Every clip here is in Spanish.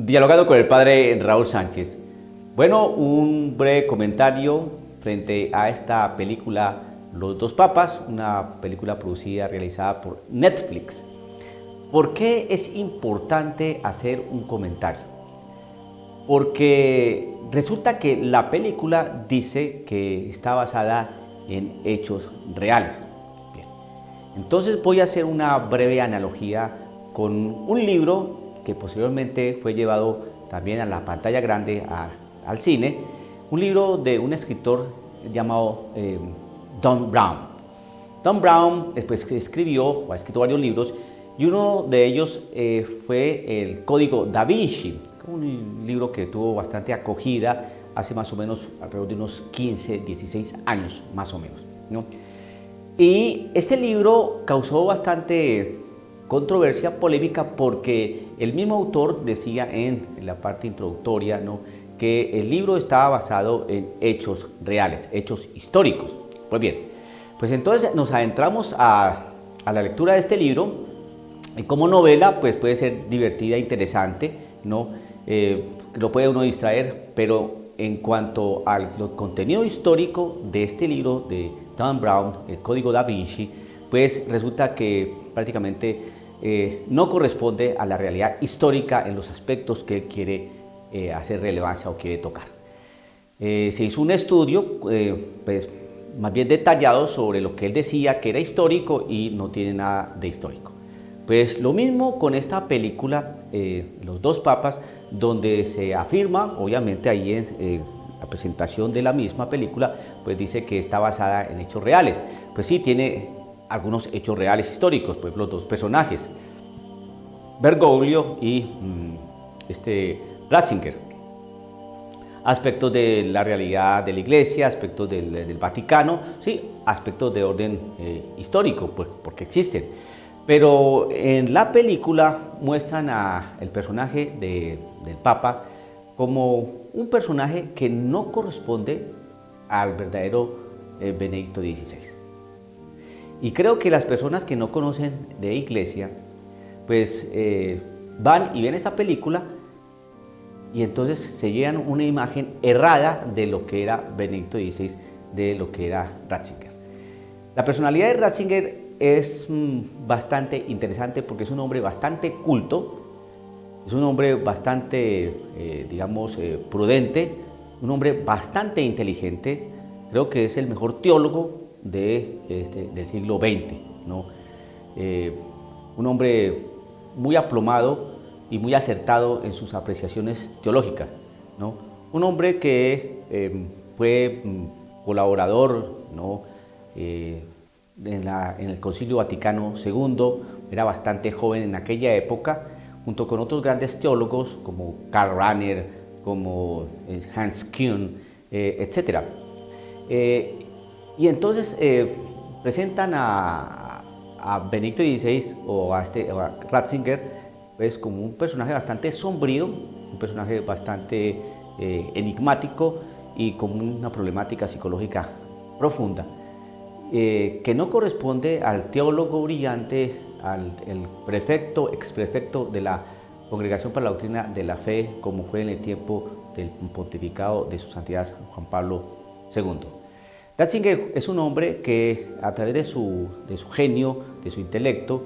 Dialogando con el padre Raúl Sánchez. Bueno, un breve comentario frente a esta película Los dos papas, una película producida, realizada por Netflix. ¿Por qué es importante hacer un comentario? Porque resulta que la película dice que está basada en hechos reales. Bien. Entonces voy a hacer una breve analogía con un libro que posteriormente fue llevado también a la pantalla grande, al cine, un libro de un escritor llamado Dan Brown. Dan Brown después escribió, o ha escrito varios libros, y uno de ellos fue el Código Da Vinci, un libro que tuvo bastante acogida hace más o menos alrededor de unos 15, 16 años, más o menos, ¿no? Y este libro causó bastante controversia, polémica, porque el mismo autor decía en la parte introductoria, ¿no?, que el libro estaba basado en hechos reales, hechos históricos. Pues bien, pues entonces nos adentramos a la lectura de este libro, y como novela pues puede ser divertida, interesante, ¿no? Lo puede uno distraer, pero en cuanto al contenido histórico de este libro de Dan Brown, el Código Da Vinci, pues resulta que prácticamente no corresponde a la realidad histórica en los aspectos que él quiere hacer relevancia o quiere tocar. Se hizo un estudio pues, más bien detallado sobre lo que él decía que era histórico y no tiene nada de histórico. Pues lo mismo con esta película, Los dos papas, donde se afirma, obviamente ahí en la presentación de la misma película, pues dice que está basada en hechos reales. Pues sí, tiene algunos hechos reales históricos, pues los dos personajes, Bergoglio y Ratzinger. Aspectos de la realidad de la Iglesia, aspectos del Vaticano, sí, aspectos de orden histórico, pues, porque existen. Pero en la película muestran al personaje del Papa como un personaje que no corresponde al verdadero Benedicto XVI. Y creo que las personas que no conocen de Iglesia, pues van y ven esta película y entonces se llevan una imagen errada de lo que era Benedicto XVI, de lo que era Ratzinger. La personalidad de Ratzinger es bastante interesante porque es un hombre bastante culto, es un hombre bastante, prudente, un hombre bastante inteligente. Creo que es el mejor teólogo del siglo XX, ¿no? Un hombre muy aplomado y muy acertado en sus apreciaciones teológicas, ¿no? Un hombre que fue colaborador, ¿no?, en el Concilio Vaticano II, era bastante joven en aquella época, junto con otros grandes teólogos como Karl Rahner, como Hans Küng, etc. Y entonces presentan a Benedicto XVI o a Ratzinger pues, como un personaje bastante sombrío, un personaje bastante enigmático y con una problemática psicológica profunda, que no corresponde al teólogo brillante, el prefecto, exprefecto de la Congregación para la Doctrina de la Fe, como fue en el tiempo del pontificado de su santidad San Juan Pablo II. Ratzinger es un hombre que a través de su genio, de su intelecto,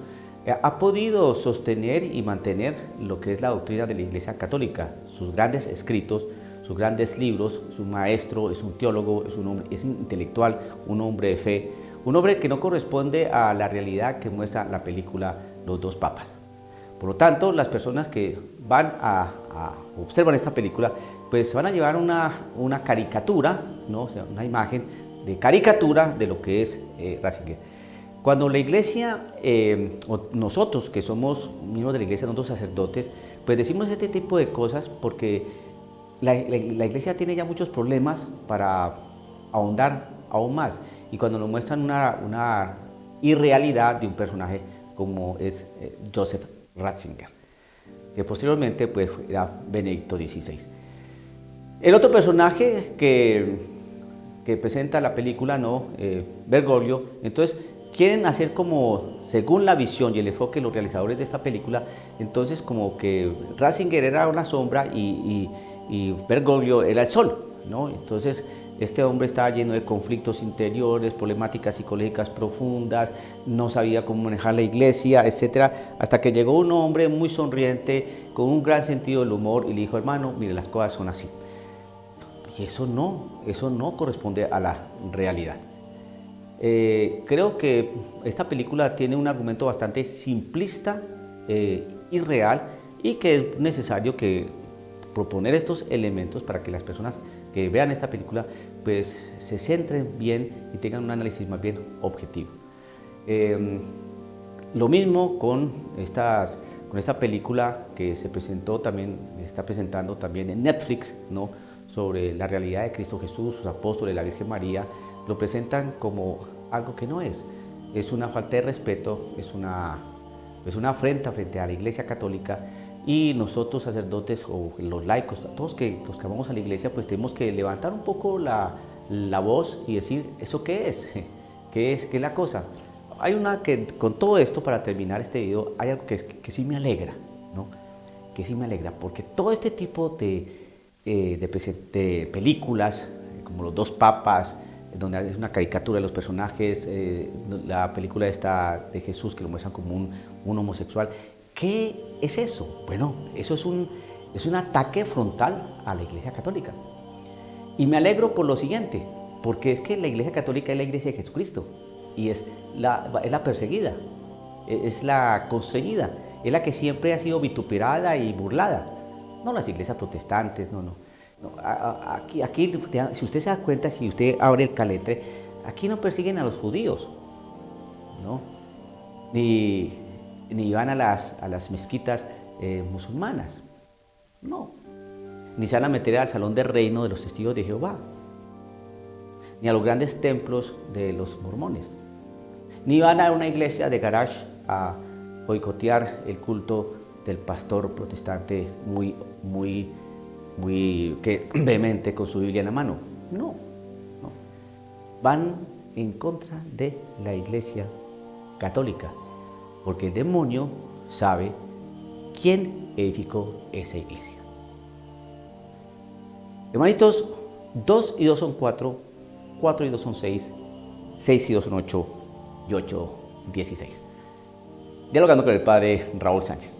ha podido sostener y mantener lo que es la doctrina de la Iglesia Católica, sus grandes escritos, sus grandes libros. Es un maestro, es un teólogo, es un hombre, es intelectual, un hombre de fe, un hombre que no corresponde a la realidad que muestra la película Los dos papas. Por lo tanto, las personas que van observan esta película, pues van a llevar una caricatura, ¿no? O sea, una imagen de caricatura de lo que es Ratzinger. Cuando la Iglesia, o nosotros que somos miembros de la Iglesia, nosotros sacerdotes, pues decimos este tipo de cosas porque la Iglesia tiene ya muchos problemas para ahondar aún más. Y cuando nos muestran una irrealidad de un personaje como es Joseph Ratzinger, que posteriormente pues, era Benedicto XVI. El otro personaje que presenta la película, ¿no?, Bergoglio, entonces quieren hacer como, según la visión y el enfoque de los realizadores de esta película, entonces como que Ratzinger era una sombra y Bergoglio era el sol, ¿no? Entonces este hombre estaba lleno de conflictos interiores, problemáticas psicológicas profundas, no sabía cómo manejar la iglesia, etcétera, hasta que llegó un hombre muy sonriente, con un gran sentido del humor y le dijo, hermano, mire, las cosas son así. Y eso no corresponde a la realidad. Creo que esta película tiene un argumento bastante simplista y real, y que es necesario que proponer estos elementos para que las personas que vean esta película pues se centren bien y tengan un análisis más bien objetivo. Lo mismo con esta película que se presentó también, está presentando también en Netflix, ¿no? Sobre la realidad de Cristo Jesús, sus apóstoles, la Virgen María. Lo presentan como algo que no es. Es una falta de respeto, es una afrenta frente a la Iglesia Católica, y nosotros sacerdotes o los laicos, todos los que vamos a la iglesia, pues tenemos que levantar un poco la voz y decir, ¿eso qué es? ¿Qué es la cosa? Hay una que, con todo esto, para terminar este video, hay algo que sí me alegra, ¿no? Que sí me alegra, porque todo este tipo de películas, como Los Dos Papas, donde es una caricatura de los personajes, la película esta de Jesús que lo muestran como un homosexual. ¿Qué es eso? Bueno, eso es un ataque frontal a la Iglesia Católica. Y me alegro por lo siguiente, porque es que la Iglesia Católica es la Iglesia de Jesucristo y es la perseguida, es la constreñida, es la que siempre ha sido vituperada y burlada. No las iglesias protestantes, no. Aquí, si usted se da cuenta, si usted abre el caletre, aquí no persiguen a los judíos, ¿no? Ni van a las mezquitas musulmanas, no. Ni se van a meter al salón de reino de los testigos de Jehová, ni a los grandes templos de los mormones, ni van a una iglesia de garage a boicotear el culto del pastor protestante muy vehemente con su Biblia en la mano. No. Van en contra de la Iglesia Católica, porque el demonio sabe quién edificó esa iglesia. Hermanitos, 2 y 2 son 4, 4 y 2 son 6, 6 y 2 son 8 y 8, 16. Dialogando con el padre Raúl Sánchez.